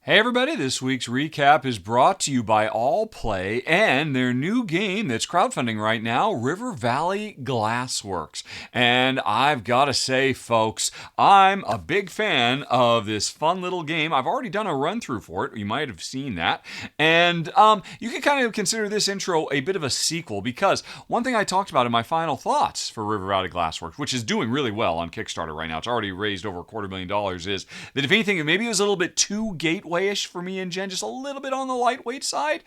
Hey everybody, this week's recap is brought to you by All Play and their new game that's crowdfunding right now, River Valley Glassworks. And I've got to say, folks, I'm a big fan of this fun little game. I've already done a run through for it. You might have seen that. And you can kind of consider this intro a bit of a sequel because one thing I talked about in my final thoughts for River Valley Glassworks, which is doing really well on Kickstarter right now, it's already raised over $250,000, is that if anything, maybe it was a little bit too gateway for me and Jen, just a little bit on the lightweight side,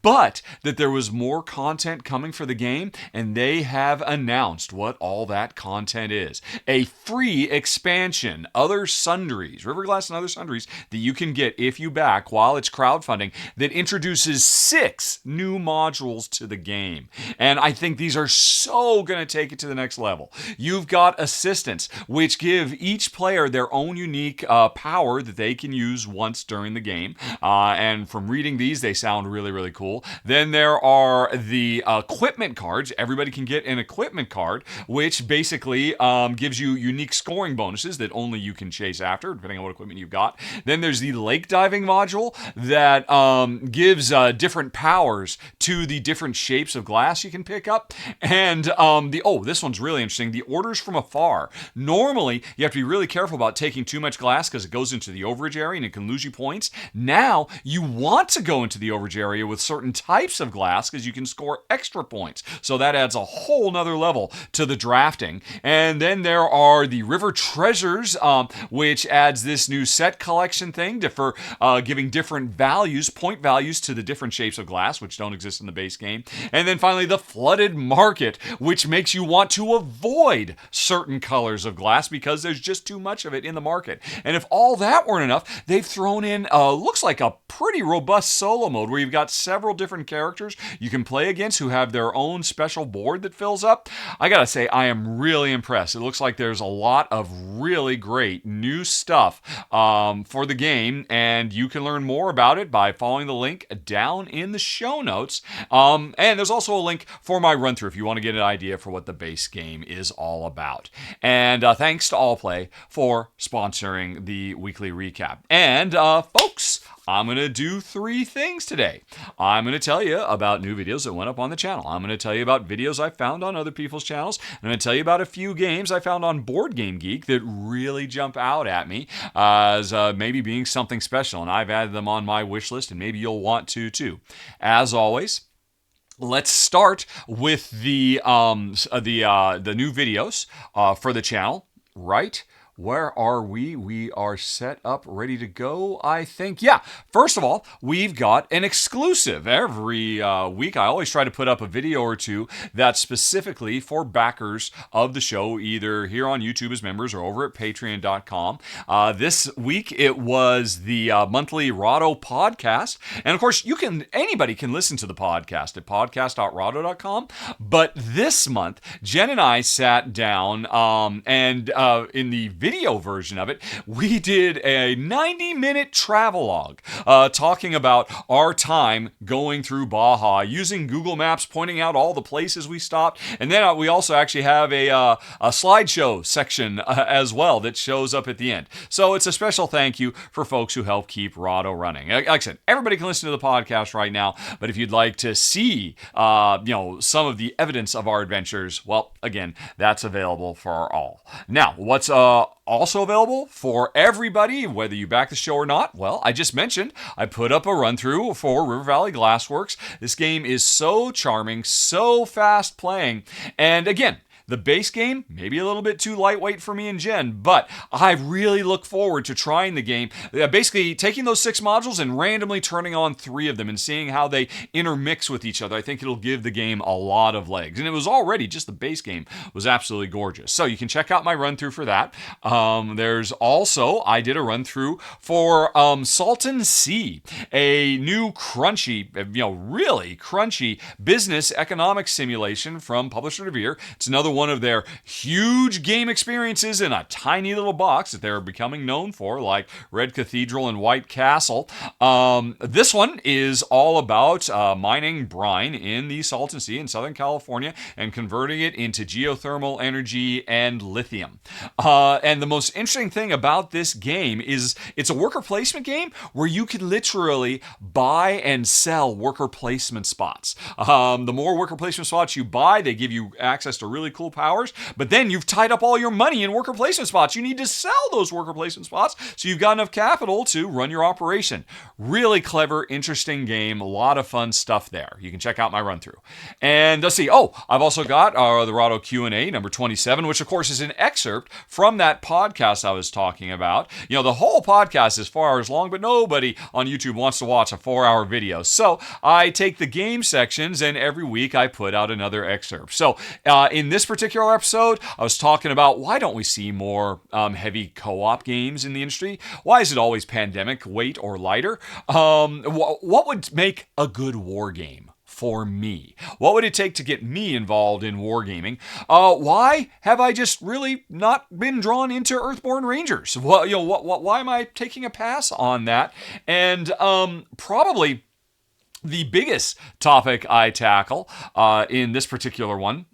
but that there was more content coming for the game, and they have announced what all that content is. A free expansion, Other Sundries, Riverglass and Other Sundries, that you can get if you back while it's crowdfunding, that introduces 6 new modules to the game. And I think these are so going to take it to the next level. You've got assistants, which give each player their own unique power that they can use once during the game. And from reading these, they sound really, really cool. Then there are the equipment cards. Everybody can get an equipment card, which basically gives you unique scoring bonuses that only you can chase after, depending on what equipment you've got. Then there's the lake diving module that gives different powers to the different shapes of glass you can pick up. And this one's really interesting. The orders from afar. Normally, you have to be really careful about taking too much glass because it goes into the overage area and it can lose you points. Now, you want to go into the overage area with certain types of glass because you can score extra points. So that adds a whole nother level to the drafting. And then there are the River Treasures, which adds this new set collection thing for giving different values, point values to the different shapes of glass, which don't exist in the base game. And then finally, the Flooded Market, which makes you want to avoid certain colors of glass because there's just too much of it in the market. And if all that weren't enough, they've thrown in looks like a pretty robust solo mode where you've got several different characters you can play against who have their own special board that fills up. I gotta say, I am really impressed. It looks like there's a lot of really great new stuff for the game, and you can learn more about it by following the link down in the show notes. And there's also a link for my run through if you want to get an idea for what the base game is all about. And thanks to All Play for sponsoring the weekly recap. And folks, I'm going to do 3 things today. I'm going to tell you about new videos that went up on the channel. I'm going to tell you about videos I found on other people's channels. I'm going to tell you about a few games I found on Board Game Geek that really jump out at me as maybe being something special, and I've added them on my wish list, and maybe you'll want to too. As always, let's start with the new videos for the channel, right? Where are we? We are set up, ready to go, I think. Yeah, first of all, we've got an exclusive. Every week, I always try to put up a video or two that's specifically for backers of the show, either here on YouTube as members or over at patreon.com. This week, it was the monthly Rahdo podcast. And of course, anybody can listen to the podcast at podcast.rahdo.com. But this month, Jen and I sat down and in the video version of it, we did a 90-minute travelogue talking about our time going through Baja, using Google Maps, pointing out all the places we stopped. And then we also actually have a slideshow section as well that shows up at the end. So it's a special thank you for folks who help keep Rahdo running. Like I said, everybody can listen to the podcast right now, but if you'd like to see some of the evidence of our adventures, well, again, that's available for all. Now, what's also available for everybody, whether you back the show or not? Well, I just mentioned I put up a run-through for River Valley Glassworks. This game is so charming, so fast playing, and again, the base game, maybe a little bit too lightweight for me and Jen, but I really look forward to trying the game. Basically, taking those 6 modules and randomly turning on 3 of them and seeing how they intermix with each other. I think it'll give the game a lot of legs. And it was already, just the base game was absolutely gorgeous. So you can check out my run-through for that. There's also, I did a run-through for Salton Sea, a new crunchy, really crunchy business economic simulation from publisher Devere. It's another one of their huge game experiences in a tiny little box that they're becoming known for, like Red Cathedral and White Castle. This one is all about mining brine in the Salton Sea in Southern California and converting it into geothermal energy and lithium. And the most interesting thing about this game is it's a worker placement game where you can literally buy and sell worker placement spots. The more worker placement spots you buy, they give you access to really cool powers, but then you've tied up all your money in worker placement spots. You need to sell those worker placement spots so you've got enough capital to run your operation. Really clever, interesting game. A lot of fun stuff there. You can check out my run through. And let's see. Oh, I've also got the Rahdo Q&A number 27, which of course is an excerpt from that podcast I was talking about. You know, the whole podcast is 4 hours long, but nobody on YouTube wants to watch a 4-hour video. So I take the game sections and every week I put out another excerpt. So in this particular episode, I was talking about why don't we see more heavy co-op games in the industry? Why is it always pandemic, weight, or lighter? What would make a good war game for me? What would it take to get me involved in wargaming? Why have I just really not been drawn into Earthborn Rangers? Well, you know, why am I taking a pass on that? And probably the biggest topic I tackle in this particular one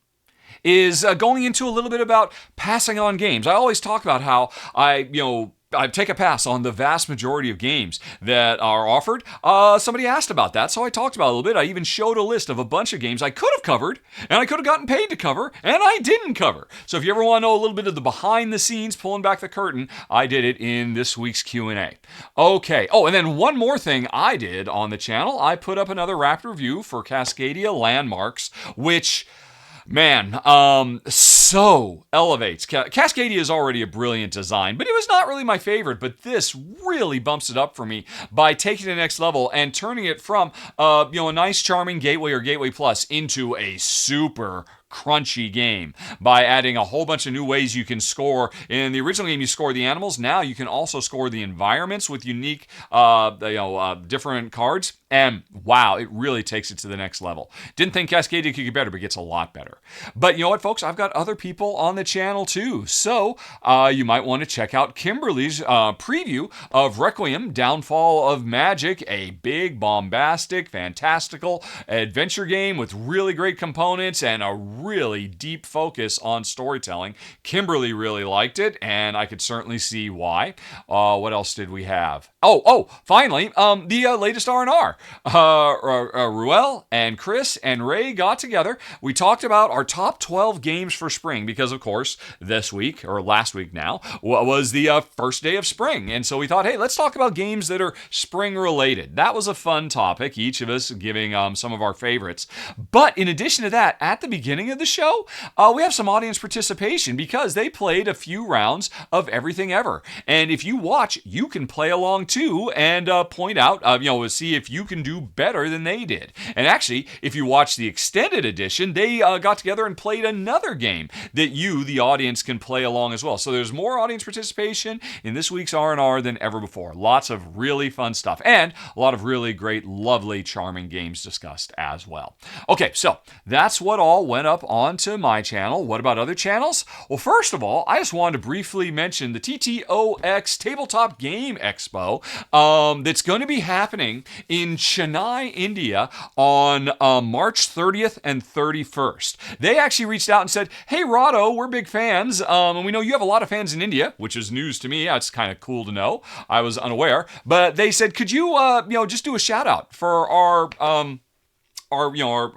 is going into a little bit about passing on games. I always talk about how I take a pass on the vast majority of games that are offered. Somebody asked about that, so I talked about it a little bit. I even showed a list of a bunch of games I could have covered, and I could have gotten paid to cover, and I didn't cover. So if you ever want to know a little bit of the behind the scenes, pulling back the curtain, I did it in this week's Q&A. Okay. Oh, and then one more thing I did on the channel. I put up another Raptor review for Cascadia Landmarks, which... man, so elevates. Cascadia is already a brilliant design, but it was not really my favorite. But this really bumps it up for me by taking it to the next level and turning it from, a nice, charming Gateway or Gateway Plus into a super crunchy game by adding a whole bunch of new ways you can score. In the original game, you score the animals. Now you can also score the environments with unique, different cards. And wow, it really takes it to the next level. Didn't think Cascadia could get better, but gets a lot better. But you know what, folks? I've got other people on the channel too. So you might want to check out Kimberly's preview of Requiem, Downfall of Magic, a big, bombastic, fantastical adventure game with really great components and a really deep focus on storytelling. Kimberly really liked it, and I could certainly see why. What else did we have? Finally, the latest R&R. Ruel and Chris and Ray got together. We talked about our top 12 games for spring because, of course, this week, or last week now, was the first day of spring. And so we thought, hey, let's talk about games that are spring related. That was a fun topic, each of us giving some of our favorites. But in addition to that, at the beginning of the show, we have some audience participation because they played a few rounds of Everything Ever. And if you watch, you can play along too and point out, see if you can do better than they did. And actually, if you watch the extended edition, they got together and played another game that you, the audience, can play along as well. So there's more audience participation in this week's R&R than ever before. Lots of really fun stuff and a lot of really great, lovely, charming games discussed as well. Okay, so that's what all went up onto my channel. What about other channels? Well, first of all, I just wanted to briefly mention the TTOX Tabletop Game Expo that's going to be happening in Chennai, India on March 30th and 31st. They actually reached out and said, hey, Rahdo, we're big fans, and we know you have a lot of fans in India, which is news to me. That's kind of cool to know. I was unaware. But they said, could you, just do a shout out for our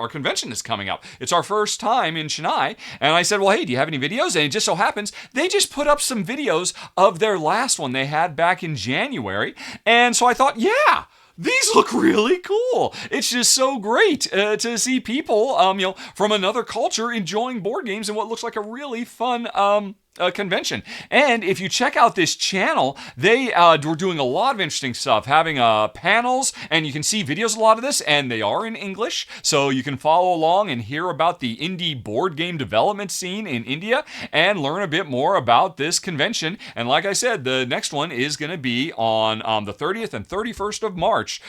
convention that's coming up. It's our first time in Chennai. And I said, well, hey, do you have any videos? And it just so happens they just put up some videos of their last one they had back in January. And so I thought, yeah, these look really cool. It's just so great to see people, from another culture enjoying board games in what looks like a really fun convention. And if you check out this channel, they were doing a lot of interesting stuff, having panels, and you can see videos of a lot of this, and they are in English, so you can follow along and hear about the indie board game development scene in India and learn a bit more about this convention. And like I said, the next one is going to be on the 30th and 31st of March,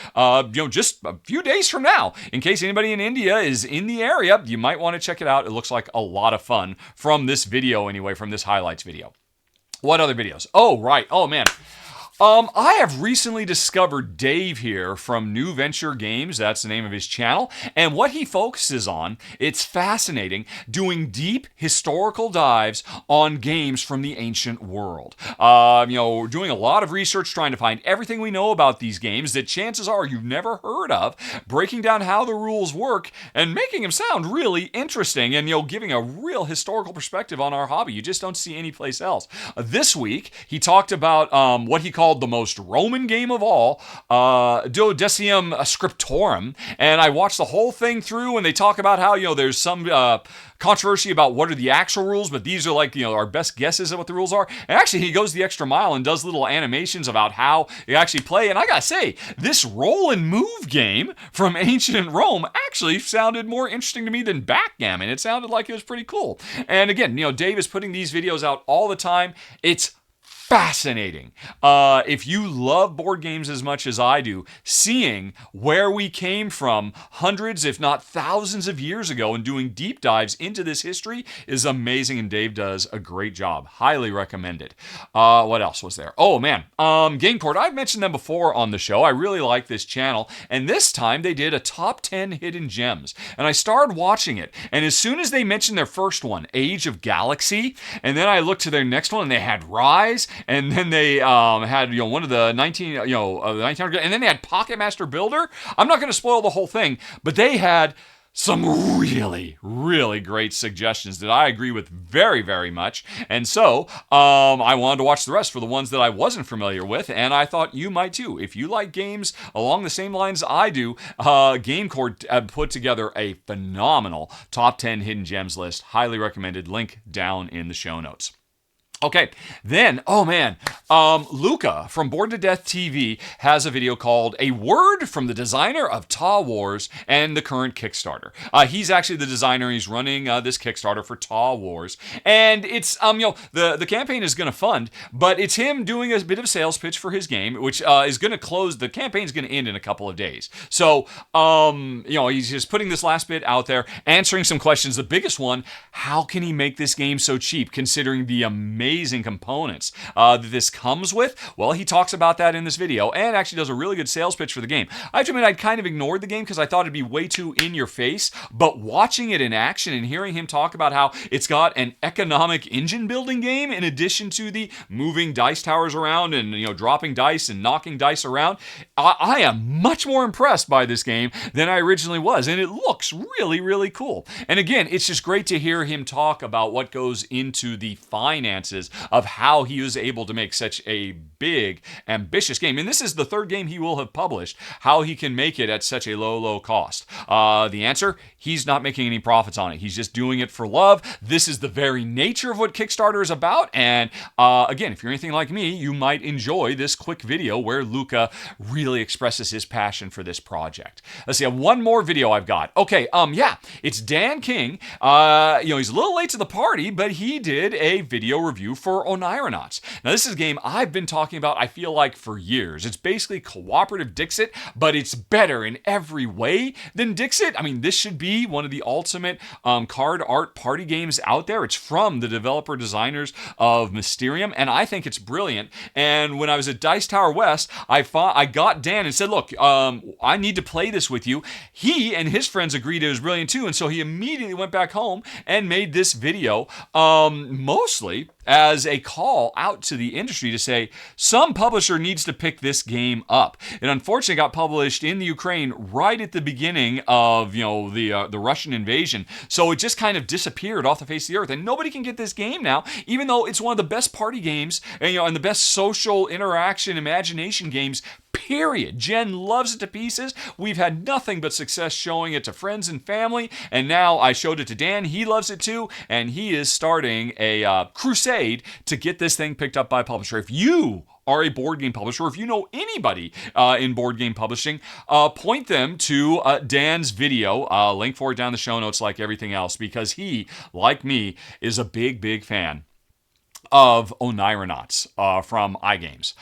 just a few days from now. In case anybody in India is in the area, you might want to check it out. It looks like a lot of fun from this video anyway, from this highlights video. What other videos? Oh, right. Oh, man. I have recently discovered Dave here from New Venture Games. That's the name of his channel. And what he focuses on, it's fascinating, doing deep historical dives on games from the ancient world. Doing a lot of research, trying to find everything we know about these games that chances are you've never heard of, breaking down how the rules work, and making them sound really interesting, and, giving a real historical perspective on our hobby you just don't see anyplace else. This week, he talked about what he called the most Roman game of all, Duodecim Scriptorum, and I watched the whole thing through, and they talk about how, there's some controversy about what are the actual rules, but these are like, our best guesses at what the rules are. And actually, he goes the extra mile and does little animations about how you actually play. And I gotta say, this roll and move game from ancient Rome actually sounded more interesting to me than backgammon. It sounded like it was pretty cool. And again, Dave is putting these videos out all the time. It's fascinating. If you love board games as much as I do, seeing where we came from hundreds, if not thousands of years ago and doing deep dives into this history is amazing, and Dave does a great job. Highly recommend it. What else was there? Oh, man. GameCourt. I've mentioned them before on the show. I really like this channel, and this time they did a top 10 hidden gems, and I started watching it, and as soon as they mentioned their first one, Age of Galaxy, and then I looked to their next one, and they had Rise, and then they had one of the 1900, and then they had Pocket Master Builder. I'm not going to spoil the whole thing, but they had some really, really great suggestions that I agree with very, very much. And so I wanted to watch the rest for the ones that I wasn't familiar with, and I thought you might too. If you like games along the same lines I do, GameCourt put together a phenomenal top 10 hidden gems list. Highly recommended. Link down in the show notes. Okay, then, oh man, Luca from Bored to Death TV has a video called A Word from the Designer of Ta Wars and the Current Kickstarter. He's actually the designer. He's running this Kickstarter for Ta Wars. And it's, the campaign is going to fund, but it's him doing a bit of a sales pitch for his game, which is going to close, the campaign's going to end in a couple of days. So, he's just putting this last bit out there, answering some questions. The biggest one, how can he make this game so cheap, considering the amazing components that this comes with? Well, he talks about that in this video and actually does a really good sales pitch for the game. I have to admit, I'd kind of ignored the game because I thought it'd be way too in your face, but watching it in action and hearing him talk about how it's got an economic engine building game in addition to the moving dice towers around and dropping dice and knocking dice around, I am much more impressed by this game than I originally was, and it looks really, really cool. And again, it's just great to hear him talk about what goes into the finances of how he was able to make such a big, ambitious game. And this is the third game he will have published, how he can make it at such a low cost. The answer, he's not making any profits on it. He's just doing it for love. This is the very nature of what Kickstarter is about. And again, if you're anything like me, you might enjoy this quick video where Luca really expresses his passion for this project. Let's see, I have one more video I've got. Okay, it's Dan King. He's a little late to the party, but he did a video review for Onironauts. Now, this is a game I've been talking about, I feel like, for years. It's basically cooperative Dixit, but it's better in every way than Dixit. I mean, this should be one of the ultimate card art party games out there. It's from the developer designers of Mysterium, and I think it's brilliant. And when I was at Dice Tower West, I got Dan and said, look, I need to play this with you. He and his friends agreed it was brilliant too, and so he immediately went back home and made this video, mostly as a call out to the industry to say some publisher needs to pick this game up. It unfortunately got published in the Ukraine right at the beginning of the Russian invasion, so it just kind of disappeared off the face of the earth, and nobody can get this game now, even though it's one of the best party games and the best social interaction imagination games Period. Jen loves it to pieces. We've had nothing but success showing it to friends and family, and now I showed it to Dan. He loves it too, and he is starting a crusade to get this thing picked up by a publisher. If you are a board game publisher, if you know anybody in board game publishing, point them to Dan's video. Link for it down in the show notes like everything else, because he, like me, is a big fan of Onironauts from iGames.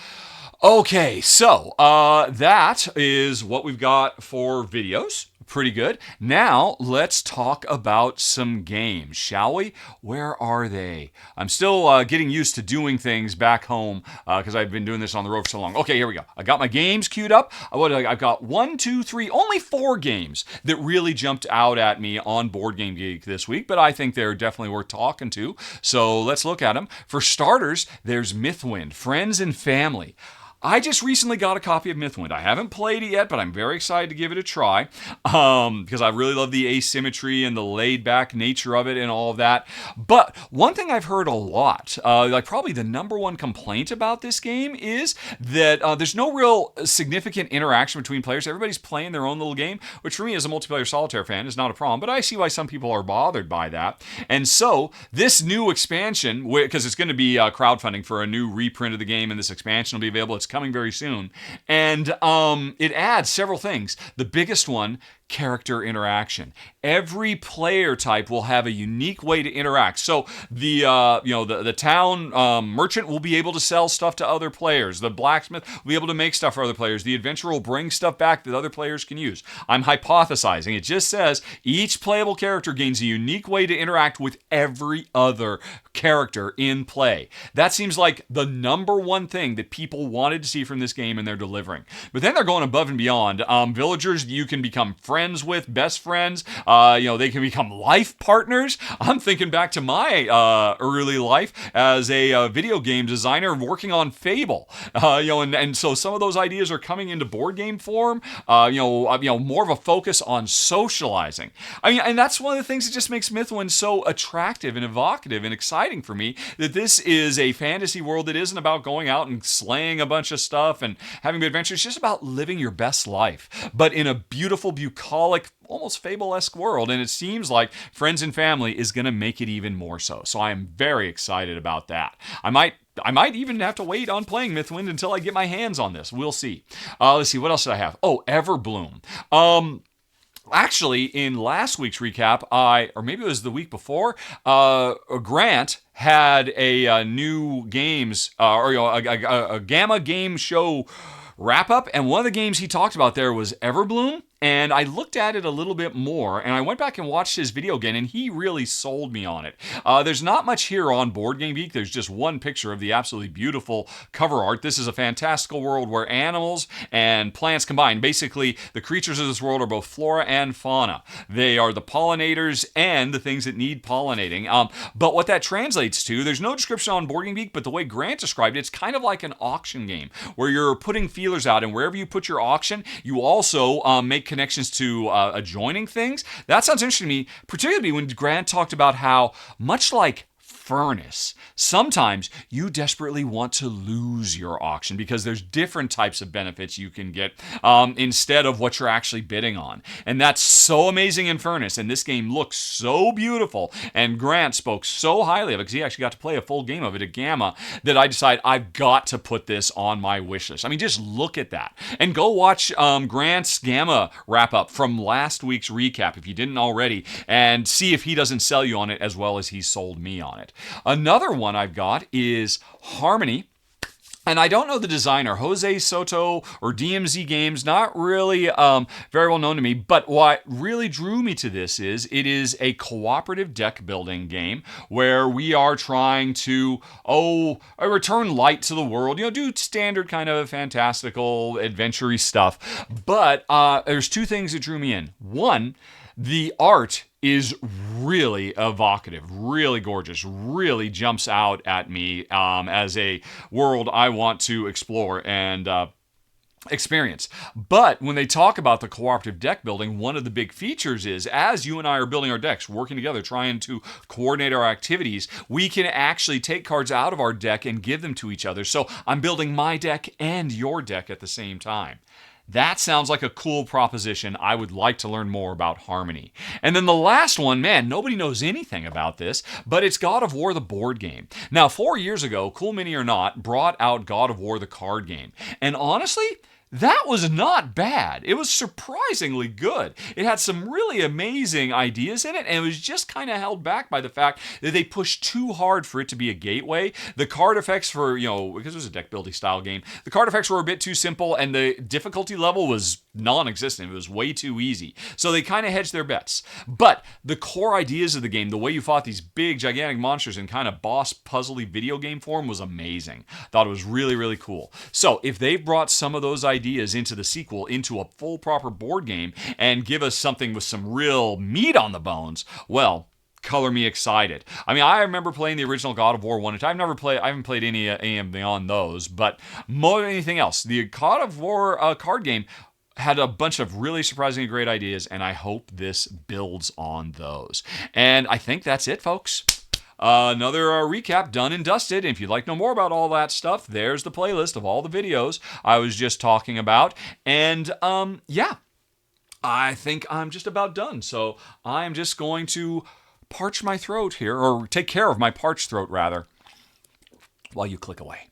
Okay, so that is what we've got for videos. Pretty good. Now, let's talk about some games, shall we? Where are they? I'm still getting used to doing things back home because I've been doing this on the road for so long. Okay, here we go. I got my games queued up. I've got 1, 2, 3, only 4 games that really jumped out at me on Board Game Geek this week, but I think they're definitely worth talking to. So let's look at them. For starters, there's Mythwind, Friends and Family. I just recently got a copy of Mythwind. I haven't played it yet, but I'm very excited to give it a try because I really love the asymmetry and the laid-back nature of it and all of that. But one thing I've heard a lot, like probably the number one complaint about this game is that there's no real significant interaction between players. Everybody's playing their own little game, which for me as a multiplayer solitaire fan is not a problem, but I see why some people are bothered by that. And so this new expansion, because it's going to be crowdfunding for a new reprint of the game, and this expansion will be available. It's coming very soon. And it adds several things. The biggest one, character interaction. Every player type will have a unique way to interact. So the town merchant will be able to sell stuff to other players. The blacksmith will be able to make stuff for other players. The adventurer will bring stuff back that other players can use. I'm hypothesizing. It just says each playable character gains a unique way to interact with every other character in play. That seems like the number one thing that people wanted to see from this game, and they're delivering. But then they're going above and beyond. Villagers you can become friends with, best friends. They can become life partners. I'm thinking back to my early life as a video game designer working on Fable. And so some of those ideas are coming into board game form. More of a focus on socializing. And that's one of the things that just makes Mythwind so attractive and evocative and exciting for me, that this is a fantasy world that isn't about going out and slaying a bunch of stuff and having good adventures. It's just about living your best life, but in a beautiful, bucolic, almost Fable-esque world, and it seems like Friends and Family is going to make it even more so. So I am very excited about that. I might even have to wait on playing Mythwind until I get my hands on this. We'll see. Let's see, what else did I have? Oh, Everbloom. Actually, in last week's recap, or maybe it was the week before, Grant had a new games, a Gamma game show wrap up, and one of the games he talked about there was Everbloom. And I looked at it a little bit more, and I went back and watched his video again, and he really sold me on it. There's not much here on Board Game Geek. There's just one picture of the absolutely beautiful cover art. This is a fantastical world where animals and plants combine. Basically, the creatures of this world are both flora and fauna. They are the pollinators and the things that need pollinating. But what that translates to, there's no description on Board Game Geek, but the way Grant described it, it's kind of like an auction game where you're putting feelers out, and wherever you put your auction, you also make connections to adjoining things. That sounds interesting to me, particularly when Grant talked about how, much like Furnace, sometimes you desperately want to lose your auction because there's different types of benefits you can get instead of what you're actually bidding on. And that's so amazing in Furnace, and this game looks so beautiful, and Grant spoke so highly of it because he actually got to play a full game of it at Gamma, that I decided I've got to put this on my wish list. I mean, just look at that. And go watch Grant's Gamma wrap-up from last week's recap if you didn't already, and see if he doesn't sell you on it as well as he sold me on it. Another one I've got is Harmony. And I don't know the designer, Jose Soto or DMZ Games, not really very well known to me, but what really drew me to this is it is a cooperative deck building game where we are trying to, return light to the world, do standard kind of fantastical, adventure-y stuff. But there's two things that drew me in. One, the art is really evocative, really gorgeous, really jumps out at me as a world I want to explore. And experience. But when they talk about the cooperative deck building, one of the big features is as you and I are building our decks, working together, trying to coordinate our activities, we can actually take cards out of our deck and give them to each other. So I'm building my deck and your deck at the same time. That sounds like a cool proposition. I would like to learn more about Harmony. And then the last one, man, nobody knows anything about this, but it's God of War the board game. Now, 4 years ago, Cool Mini or Not brought out God of War the card game. And honestly, that was not bad. It was surprisingly good. It had some really amazing ideas in it, and it was just kind of held back by the fact that they pushed too hard for it to be a gateway. The card effects for, because it was a deck building style game, the card effects were a bit too simple, and the difficulty level was non-existent. It was way too easy. So they kind of hedged their bets. But the core ideas of the game, the way you fought these big, gigantic monsters in kind of boss puzzly video game form was amazing. Thought it was really, really cool. So if they brought some of those ideas into the sequel, into a full proper board game, and give us something with some real meat on the bones, well, color me excited. I mean, I remember playing the original God of War 1 and 2. I haven't played any beyond those, but more than anything else, the God of War card game had a bunch of really surprisingly great ideas, and I hope this builds on those. And I think that's it, folks. Another recap done and dusted. And if you'd like to know more about all that stuff, there's the playlist of all the videos I was just talking about. And yeah, I think I'm just about done. So I'm just going to parch my throat here, or take care of my parched throat rather, while you click away.